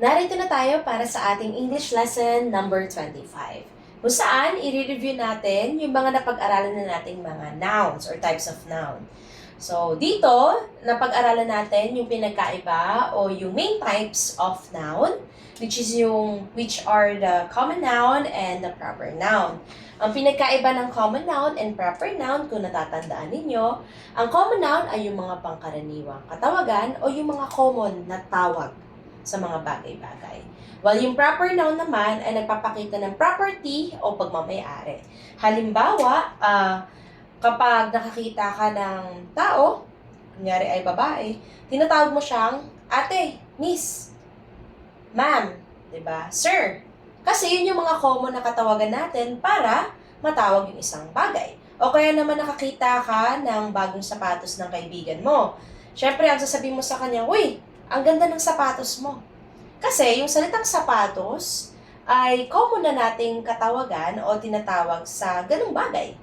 Narito na tayo para sa ating English lesson number 25, kung saan i-review natin yung mga napag-aralan na nating mga nouns or types of noun. So, dito, napag-aralan natin yung pinagkaiba o yung main types of noun, which are the common noun and the proper noun. Ang pinagkaiba ng common noun and proper noun, kung natatandaan ninyo, ang common noun ay yung mga pangkaraniwang katawagan o yung mga common na tawag sa mga bagay-bagay. While yung proper noun naman ay nagpapakita ng property o pagmamayari. Halimbawa, kapag nakakita ka ng tao, kunyari ay babae, tinatawag mo siyang ate, miss, ma'am, 'di ba? Sir. Kasi yun yung mga common na katawagan natin para matawag yung isang bagay. O kaya naman nakakita ka ng bagong sapatos ng kaibigan mo. Siyempre, ang sasabihin mo sa kanya, uy, ang ganda ng sapatos mo. Kasi yung salitang sapatos ay common na nating katawagan o tinatawag sa ganung bagay.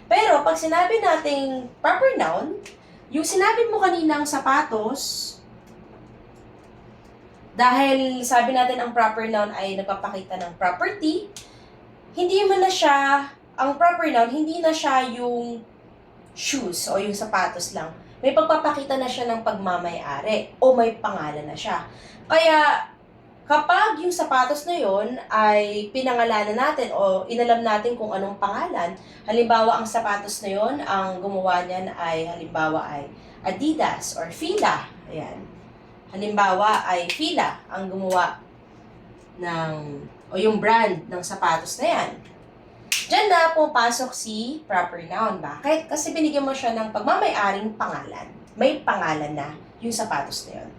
Pero pag sinabi nating proper noun, yung sinabi mo kaninang sapatos, dahil sabi natin ang proper noun ay nagpapakita ng property, hindi man na siya, ang proper noun, hindi na siya yung shoes o yung sapatos lang. May pagpapakita na siya ng pagmamayari o may pangalan na siya. Kaya kapag yung sapatos na yon ay pinangalanan natin o inalam natin kung anong pangalan, halimbawa ang sapatos na yon, ang gumawa niyan ay halimbawa ay Adidas or Fila. Ayan. Halimbawa ay Fila ang gumawa o yung brand ng sapatos na yan. Diyan na pumapasok si proper noun. Bakit? Kasi binigyan mo siya ng pagmamayaring pangalan. May pangalan na yung sapatos na yun.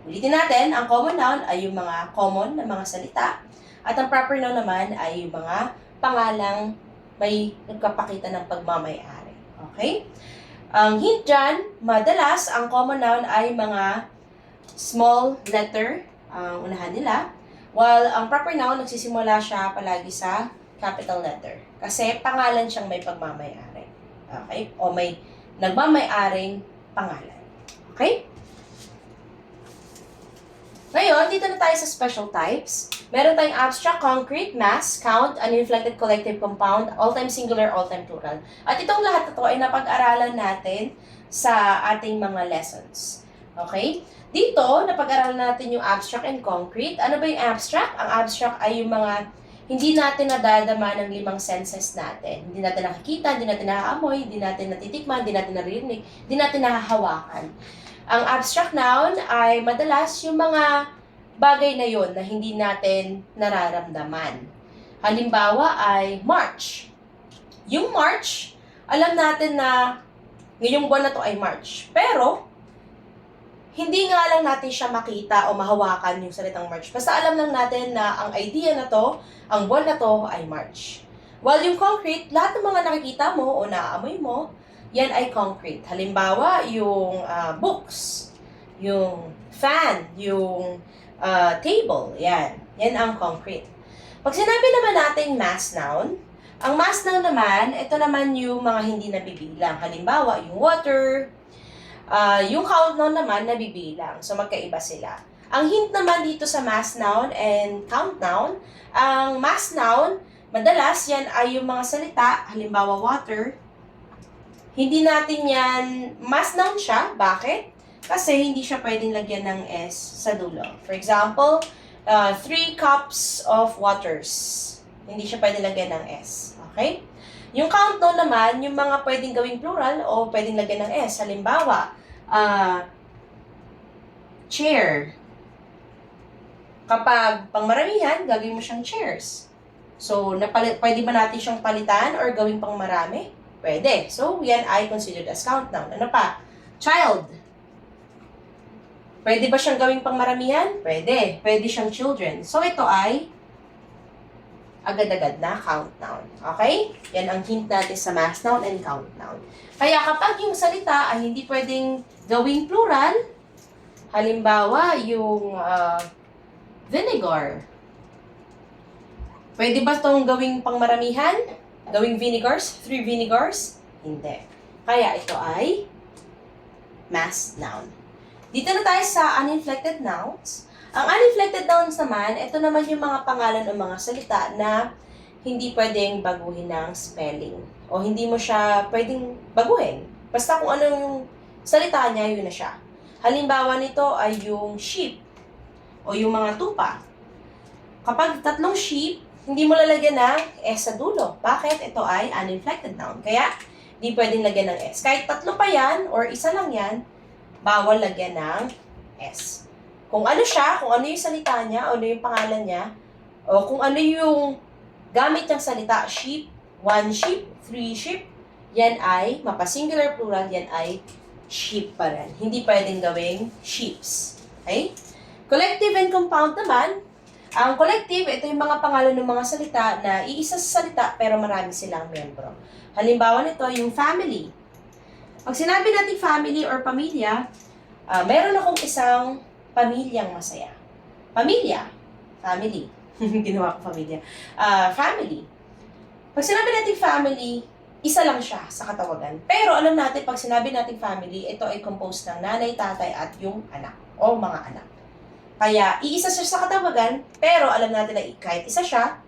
Ulitin natin, ang common noun ay yung mga common na mga salita. At ang proper noun naman ay yung mga pangalang may nagpapakita ng pagmamayari. Okay? Ang hint dyan, madalas ang common noun ay mga small letter ang unahan nila. While ang proper noun, nagsisimula siya palagi sa capital letter. Kasi pangalan siyang may pagmamayari. Okay? O may nagmamayaring pangalan. Okay? Ngayon, dito na tayo sa special types. Meron tayong abstract, concrete, mass, count, uninflected collective compound, all-time singular, all-time plural. At itong lahat na to ay napag-aralan natin sa ating mga lessons. Okay? Dito, napag-aralan natin yung abstract and concrete. Ano ba yung abstract? Ang abstract ay yung mga hindi natin nadadama ng 5 senses natin. Hindi natin nakikita, hindi natin naaamoy, hindi natin natitikman, hindi natin naririnig, hindi natin nahahawakan. Ang abstract noun ay madalas yung mga bagay na yon na hindi natin nararamdaman. Halimbawa ay March. Yung March, alam natin na ngayong buwan na to ay March. Pero, hindi nga lang natin siya makita o mahawakan yung salitang March. Basta alam lang natin na ang idea na to, ang buwan na to ay March. While yung concrete, lahat ng mga nakikita mo o naaamoy mo, yan ay concrete. Halimbawa, yung books, yung fan, yung table, yan. Yan ang concrete. Pag sinabi naman natin mass noun, ang mass noun naman, ito naman yung mga hindi nabibilang. Halimbawa, yung water, yung count noun naman nabibilang. So, magkaiba sila. Ang hint naman dito sa mass noun and count noun, ang mass noun, madalas yan ay yung mga salita, halimbawa water, hindi natin yan, mass noun siya. Bakit? Kasi hindi siya pwedeng lagyan ng S sa dulo. For example, 3 cups of waters. Hindi siya pwedeng lagyan ng S. Okay? Yung count noun naman, yung mga pwedeng gawing plural o pwedeng lagyan ng S. Halimbawa, chair. Kapag pangmaramihan, gagawin mo siyang chairs. So, pwede ba natin siyang palitan or gawing pangmarami? Pwede. So, yan ay considered as count noun. Ano pa? Child. Pwede ba siyang gawing pangmaramihan? Pwede. Pwede siyang children. So, ito ay agad-agad na count noun. Okay? Yan ang hint natin sa mass noun and count noun. Kaya kapag yung salita ay hindi pwedeng gawing plural, halimbawa, yung vinegar. Pwede ba itong gawing pangmaramihan? Gawing vinegars? 3 vinegars? Hindi. Kaya ito ay mass noun. Dito na tayo sa uninflected nouns. Ang uninflected nouns naman, ito naman yung mga pangalan o mga salita na hindi pwedeng baguhin ng spelling. O hindi mo siya pwedeng baguhin. Basta kung anong salita niya, yun na siya. Halimbawa nito ay yung sheep o yung mga tupa. Kapag tatlong sheep, hindi mo lalagyan ng S sa dulo. Bakit? Ito ay uninflected noun. Kaya, hindi pwedeng lagyan ng S. Kahit tatlo pa yan or isa lang yan, bawal lagyan ng S. Kung ano siya, kung ano yung salita niya, o ano yung pangalan niya, o kung ano yung gamit niyang salita, sheep, one sheep, three sheep, yan ay, mapa-singular plural, yan ay sheep pa rin. Hindi pwedeng gawing sheeps. Okay? Collective and compound naman, ang collective, ito yung mga pangalan ng mga salita na iisa sa salita pero marami silang miyembro. Halimbawa nito, yung family. Pag sinabi natin family or pamilya, meron akong isang pamilyang masaya. Pamilya. Family. Ginawa ko pamilya. Family. Pag sinabi natin family, isa lang siya sa katawagan. Pero alam natin, pag sinabi natin family, ito ay composed ng nanay, tatay, at yung anak. O mga anak. Kaya, iisa siya sa katawagan, pero alam natin na kahit isa siya,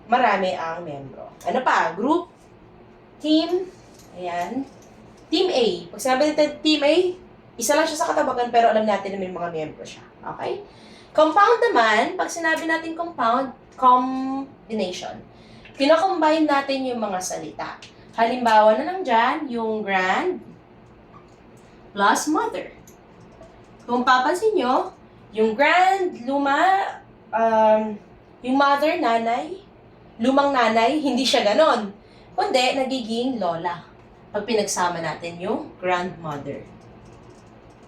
marami ang membro. Ano pa? Group, team, ayan. Team A. Pag sinabi natin team A, isa lang siya sa katawagan, pero alam natin na may mga miyembro siya. Okay? Compound naman, pag sinabi natin compound, combination. Kino-combine natin yung mga salita. Halimbawa na lang dyan, yung grand plus mother. Kung papansin nyo, yung grand, yung mother, nanay, lumang nanay, hindi siya ganon. Kundi, nagiging lola. Pag pinagsama natin yung grandmother.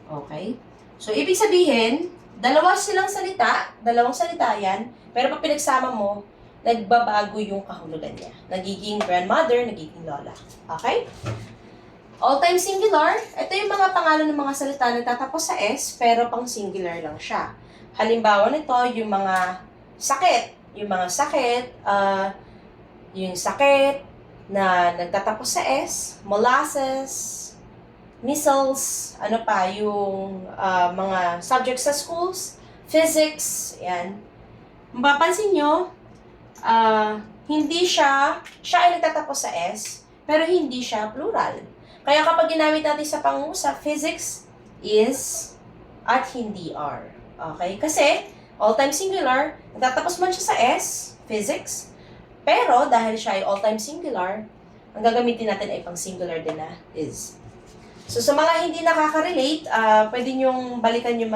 Okay? So, ibig sabihin, dalawang salita yan, pero pag pinagsama mo, nagbabago yung kahulugan niya. Nagiging grandmother, nagiging lola. Okay? All-time singular, ito yung mga pangalan ng mga salita na tatapos sa S, pero pang singular lang siya. Halimbawa nito, yung mga sakit. Yung sakit na nagtatapos sa S, molasses, measles, ano pa, yung mga subjects sa schools, physics, yan. Mapapansin nyo, hindi siya ay nagtatapos sa S, pero hindi siya plural. Kaya kapag ginamit natin sa pangusap, physics is at hindi are. Okay? Kasi, all-time singular, nagtatapos man siya sa S, physics, pero dahil siya ay all-time singular, ang gagamitin natin ay pang singular din na is. So, sa mga hindi nakaka-relate, pwede nyong balikan yung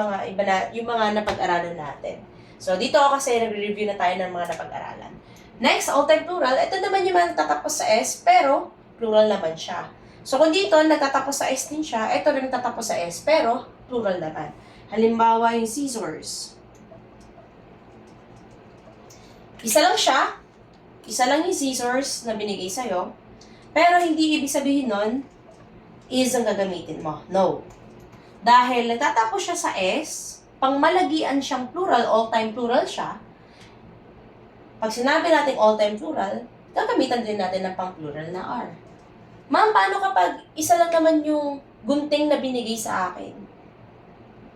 mga napag-aralan natin. So, dito kasi nagre-review na tayo ng mga napag-aralan. Next, all-time plural. Ito naman yung mga nagtatapos sa S, pero plural naman siya. So, kung dito, nagtatapos sa S din siya, ito rin nagtatapos sa S, pero plural naman. Halimbawa, yung scissors. Isa lang siya. Isa lang yung scissors na binigay sa'yo. Pero hindi ibig sabihin nun, is ang gagamitin mo. No. Dahil nagtatapos siya sa S, pangmalagian siyang plural, all-time plural siya. Pag sinabi natin all-time plural, gagamitan din natin ng pang-plural na R. Ma'am, paano kapag isa lang naman yung gunting na binigay sa akin?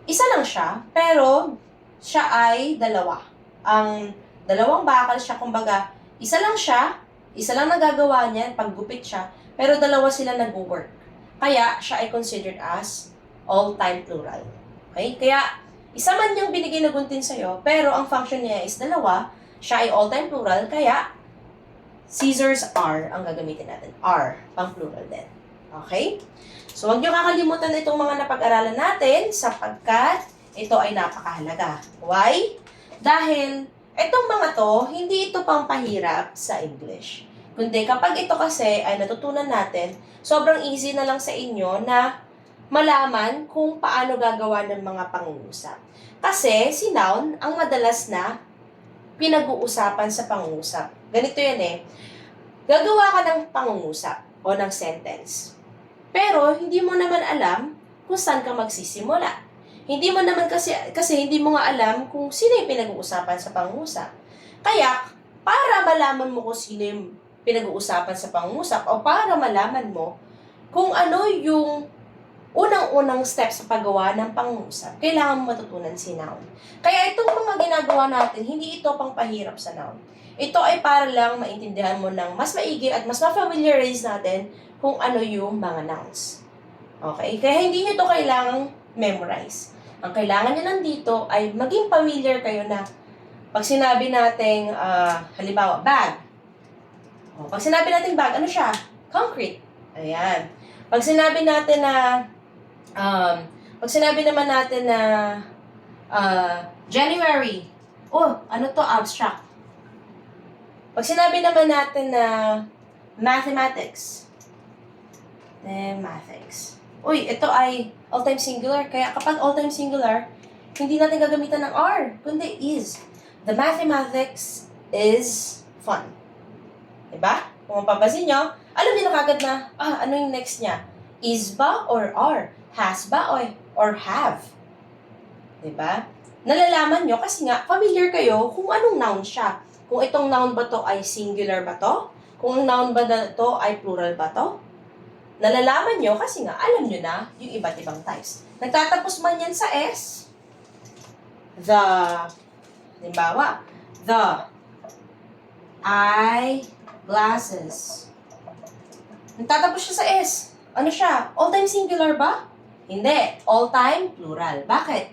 Isa lang siya, pero siya ay dalawa. Ang dalawang bakal siya, kumbaga, isa lang siya, isa lang nagagawa niya, paggupit siya, pero dalawa sila nag-work. Kaya, siya ay considered as all-time plural. Okay? Kaya, isa man yung binigay na gunting sa'yo, pero ang function niya is dalawa, siya ay all-time plural, kaya, scissors are ang gagamitin natin. Are, pang plural din. Okay? So, huwag niyo kakalimutan itong mga napag-aralan natin sapagkat ito ay napakahalaga. Why? Dahil, itong mga to, hindi ito pang pahirap sa English. Kundi kapag ito kasi ay natutunan natin, sobrang easy na lang sa inyo na malaman kung paano gagawa ng mga pangungusap. Kasi si noun ang madalas na pinag-uusapan sa pangungusap. Ganito yan eh. Gagawa ka ng pangungusap o ng sentence. Pero hindi mo naman alam kung saan ka magsisimula. Hindi mo naman kasi hindi mo nga alam kung sino yung pinag-uusapan sa pangungusap. Kaya, para malaman mo kung sino yung pinag-uusapan sa pangungusap o para malaman mo kung ano yung unang-unang step sa paggawa ng pangungusap, kailangan mo matutunan si noun. Kaya itong mga ginagawa natin, hindi ito pang pahirap sa noun. Ito ay para lang maintindihan mo ng mas maigi at mas ma-familiarize natin kung ano yung mga nouns. Okay? Kaya hindi nyo ito kailangang memorize. Ang kailangan nyo nandito ay maging familiar kayo na pag sinabi nating, halimbawa, bag. Pag sinabi nating bag, ano siya? Concrete. Ayan. Pag sinabi natin na, pag sinabi naman natin na, January. Ano to? Abstract. Pag sinabi naman natin na mathematics. Ito ay all-time singular. Kaya kapag all-time singular, hindi natin gagamitan ng are, kundi is. The mathematics is fun. Diba? Kung mapapansin nyo, alam niyo na kagad na, ano yung next niya? Is ba or are? Has ba or have? Diba? Nalalaman nyo kasi nga, familiar kayo kung anong noun siya. Kung itong noun ba to ay singular ba to? Kung ang noun ba na to ay plural ba to? Nalalaman nyo kasi nga alam nyo na yung iba't ibang types. Nagtatapos man yan sa S, the, halimbawa, the eyeglasses. Nagtatapos siya sa S. Ano siya? All-time singular ba? Hindi. All-time plural. Bakit?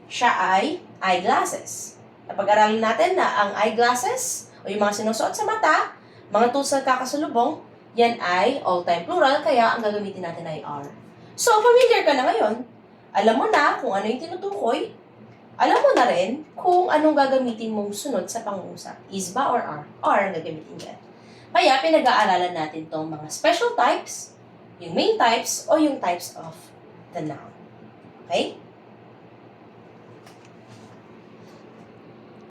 Siya ay eyeglasses. Napag-aralan natin na ang eyeglasses o yung mga sinusuot sa mata, mga tools na kakasalubong, yan ay all-time plural, kaya ang gagamitin natin ay are. So, familiar ka na ngayon. Alam mo na kung ano yung tinutukoy. Alam mo na rin kung anong gagamitin mong sunod sa pangungusap. Is ba or are? Are ang gagamitin dyan. Kaya, pinag-aaralan natin tong mga special types, yung main types, o yung types of the noun. Okay?